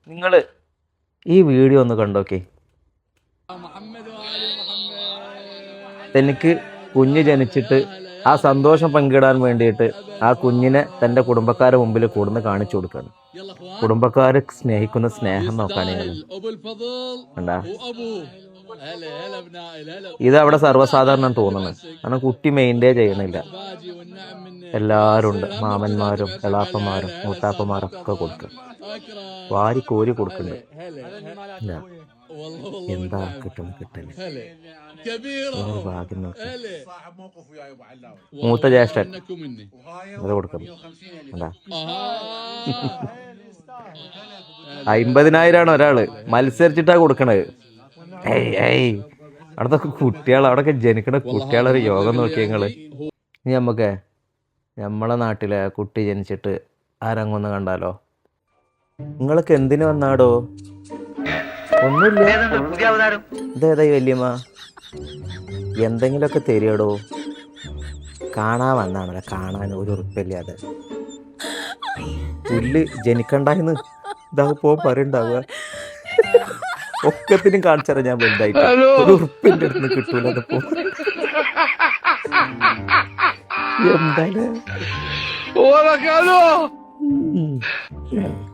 നിങ്ങൾ ഈ വീഡിയോ ഒന്ന് കണ്ടോക്കെ. എനിക്ക് കുഞ്ഞ് ജനിച്ചിട്ട് ആ സന്തോഷം പങ്കിടാൻ വേണ്ടിയിട്ട് ആ കുഞ്ഞിനെ തൻ്റെ കുടുംബക്കാരുടെ മുമ്പിൽ കൂടുന്ന് കാണിച്ചു കൊടുക്കുകയാണ്. കുടുംബക്കാർ സ്നേഹിക്കുന്ന സ്നേഹം നോക്കാൻ കണ്ടാ. ഇത് അവിടെ സർവ്വസാധാരണം തോന്നുന്നത്. കാരണം കുട്ടി മെയിൻറ്റെയിൻ ചെയ്യണില്ല. എല്ലാവരും ഉണ്ട്, മാമന്മാരും എളാപ്പന്മാരും മൂത്താപ്പന്മാരും ഒക്കെ കൊടുക്കുക, വാരി കോരി കൊടുക്കുന്നുണ്ട്. എന്താ കിട്ടല് ഭാഗ്യം നോക്കി. മൂത്ത ജ്യേഷ്ഠൻ അത് കൊടുക്കുന്നു. എന്താ 50,000 ഒരാള് മത്സരിച്ചിട്ടാ കൊടുക്കണത്. അവിടത്തെ കുട്ടികൾ, അവിടെയൊക്കെ ജനിക്കണ കുട്ടികളൊരു യോഗം നോക്കി നിങ്ങള്. ഇനി നമുക്ക് നമ്മളെ നാട്ടിലെ കുട്ടി ജനിച്ചിട്ട് ആരങ്ങൊന്ന് കണ്ടാലോ. നിങ്ങൾക്ക് എന്തിനു വന്നാടോ? ഒന്നുമില്ല. ഇതേതായി വല്യമ്മ, എന്തെങ്കിലുമൊക്കെ തരികടോ. കാണാൻ വന്നാണല്ലോ, കാണാൻ ഒരു ഉറപ്പില്ലാതെ. പുല്ല് ജനിക്കണ്ടായിന്ന് ഇതാ പറയണ്ടാവുക. ഒക്കത്തിനും കാണിച്ചാൽ ഞാൻ വലുതായിട്ട് ഒരു ഉറുപ്പിന്റെ അടുത്ത് കിട്ടൂല. അതിപ്പോ എന്തായാലും